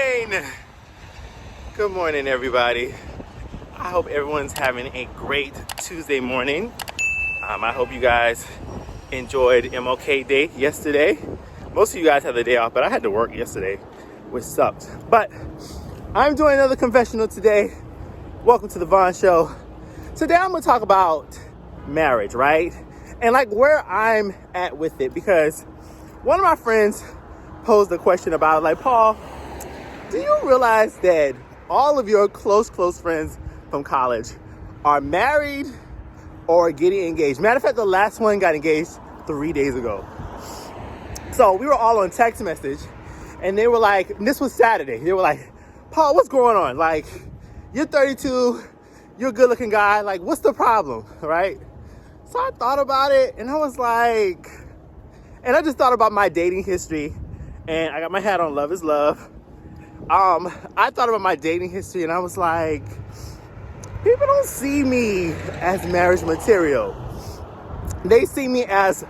morning. Good morning, everybody. I hope everyone's having a great Tuesday morning. I hope you guys enjoyed MLK Day yesterday. Most of you guys had the day off, but I had to work yesterday, which sucked. But I'm doing another confessional today. Welcome to the Vaugh Show. Today I'm gonna talk about marriage, right? And like where I'm at with it, because one of my friends posed a question about, like, Paul, do you realize that all of your close friends from college are married or getting engaged? Matter of fact, the last one got engaged 3 days ago. So we were all on text message, and they were like, and this was Saturday, they were like, Paul, what's going on? Like, you're 32, you're a good looking guy, like, what's the problem, right? So I thought about it, and I was like, and I just thought about my dating history, and I got my hat on, love is love. I thought about my dating history, and I was like, people don't see me as marriage material. They see me as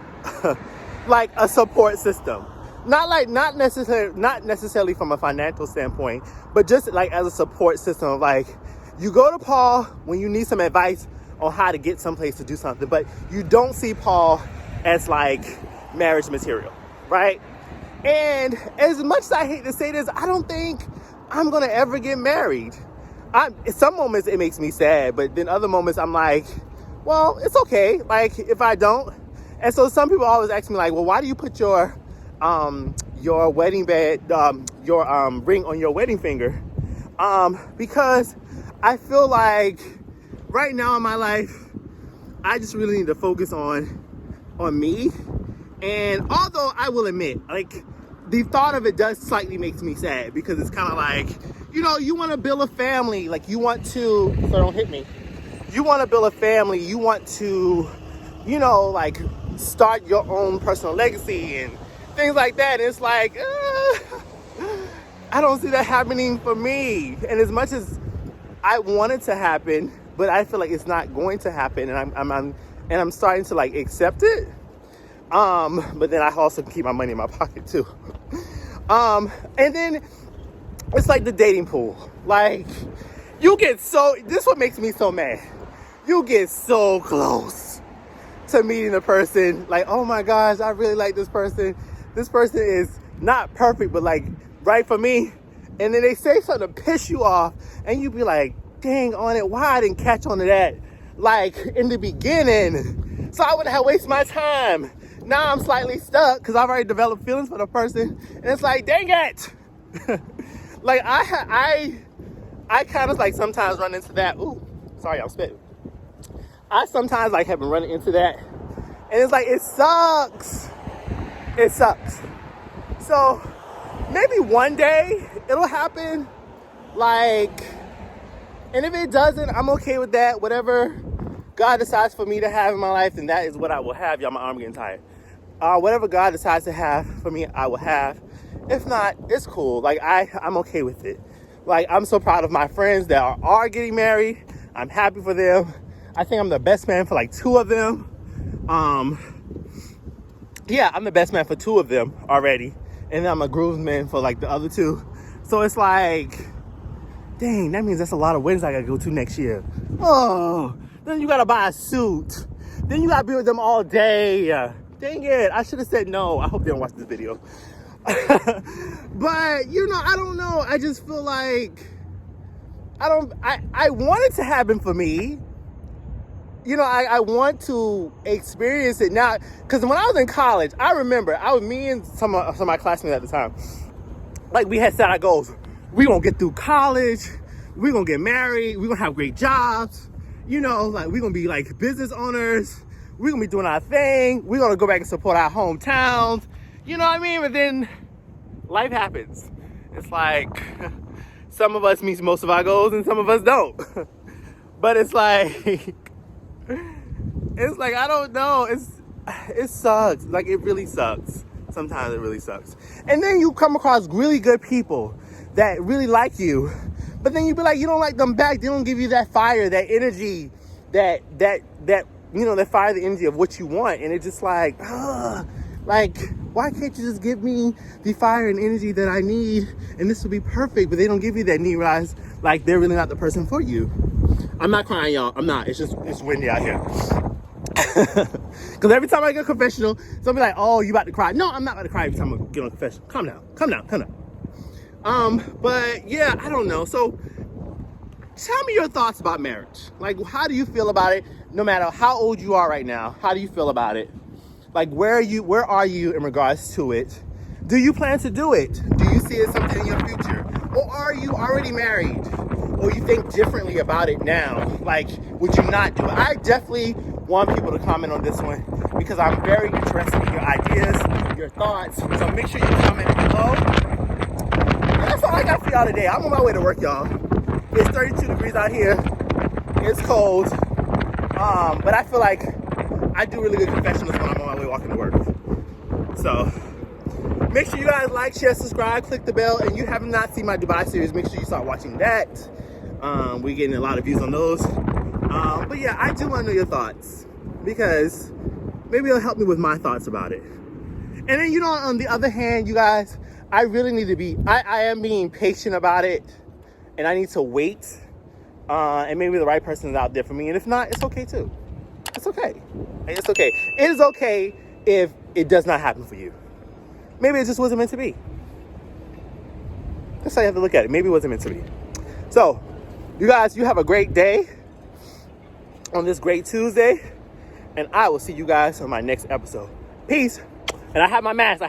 like a support system. Not necessarily from a financial standpoint, but just like as a support system of, like, you go to Paul when you need some advice on how to get someplace to do something, but you don't see Paul as like marriage material, right? And as much as I hate to say this, I don't think I'm gonna ever get married. Some moments it makes me sad, but then other moments I'm like, well, it's okay, like, if I don't. And so some people always ask me, like, well, why do you put your wedding ring on your wedding finger? Because I feel like right now in my life, I just really need to focus on me. And although I will admit, like, the thought of it does slightly makes me sad, because it's kind of like, you know, you want to build a family, like, you want to, so don't hit me. You want to build a family, you want to, you know, like, start your own personal legacy and things like that. And it's like, I don't see that happening for me. And as much as I want it to happen, but I feel like it's not going to happen, and I'm starting to, like, accept it. But then I also keep my money in my pocket too. And then it's like the dating pool. Like, this is what makes me so mad. You get so close to meeting a person, like, oh my gosh, I really like this person. This person is not perfect, but like right for me. And then they say something to piss you off, and you be like, dang on it, why I didn't catch on to that, like, in the beginning? So I wouldn't have wasted my time. Now I'm slightly stuck because I've already developed feelings for the person, and it's like, dang it. Like, I kind of, like, sometimes run into that. Ooh, sorry, I'm spitting. I sometimes, like, have been running into that, and it's like, it sucks. It sucks. So maybe one day it'll happen, like, and if it doesn't, I'm okay with that. Whatever God decides for me to have in my life, then that is what I will have. Y'all, my arm getting tired. Whatever God decides to have for me, I will have. If not, it's cool. Like, I'm okay with it. Like, I'm so proud of my friends that are getting married. I'm happy for them. I think I'm the best man for, like, 2 of them. Yeah, I'm the best man for 2 of them already. And then I'm a groomsman for, like, the other 2. So it's like, dang, that means that's a lot of weddings I gotta go to next year. Oh, then you gotta buy a suit. Then you gotta be with them all day. Dang it, I should have said no. I hope they don't watch this video. But, you know, I don't know. I just feel like, I want it to happen for me. You know, I want to experience it now. Because when I was in college, I remember, me and some of my classmates at the time, like, we had set our goals. We gonna get through college. We gonna get married. We gonna have great jobs. You know, like, we gonna be, like, business owners. We're gonna be doing our thing. We're gonna go back and support our hometowns. You know what I mean? But then life happens. It's like, some of us meet most of our goals and some of us don't. But it's like, I don't know. It sucks. Like, it really sucks. Sometimes it really sucks. And then you come across really good people that really like you, but then you be like, you don't like them back. They don't give you that fire, that energy, that you know, that fire, the energy of what you want. And it's just like, Like, why can't you just give me the fire and energy that I need and this would be perfect? But they don't give you that, and you realize like they're really not the person for you. I'm not crying, y'all. I'm not. It's windy out here. Because every time I get a confessional, somebody like, oh, you about to cry. No, I'm not about to cry every time I get on a confessional. Calm down. But yeah, I don't know. So tell me your thoughts about marriage. Like, how do you feel about it? No matter how old you are right now, how do you feel about it? Like, where are you in regards to it? Do you plan to do it? Do you see it something in your future? Or are you already married? Or you think differently about it now? Like, would you not do it? I definitely want people to comment on this one because I'm very interested in your ideas, your thoughts. So make sure you comment below. And that's all I got for y'all today. I'm on my way to work, y'all. It's 32 degrees out here. It's cold. But I feel like I do really good confessionals when I'm on my way walking to work. So make sure you guys like, share, subscribe, click the bell, and you have not seen my Dubai series, make sure you start watching that. We're getting a lot of views on those. But yeah, I do want to know your thoughts because maybe it'll help me with my thoughts about it. And then, you know, on the other hand, you guys, I really need to I am being patient about it, and I need to wait. And maybe the right person is out there for me. And if not, it's okay too. It's okay. It's okay. It is okay if it does not happen for you. Maybe it just wasn't meant to be. That's how you have to look at it. Maybe it wasn't meant to be. So, you guys, you have a great day on this great Tuesday. And I will see you guys on my next episode. Peace. And I have my mask.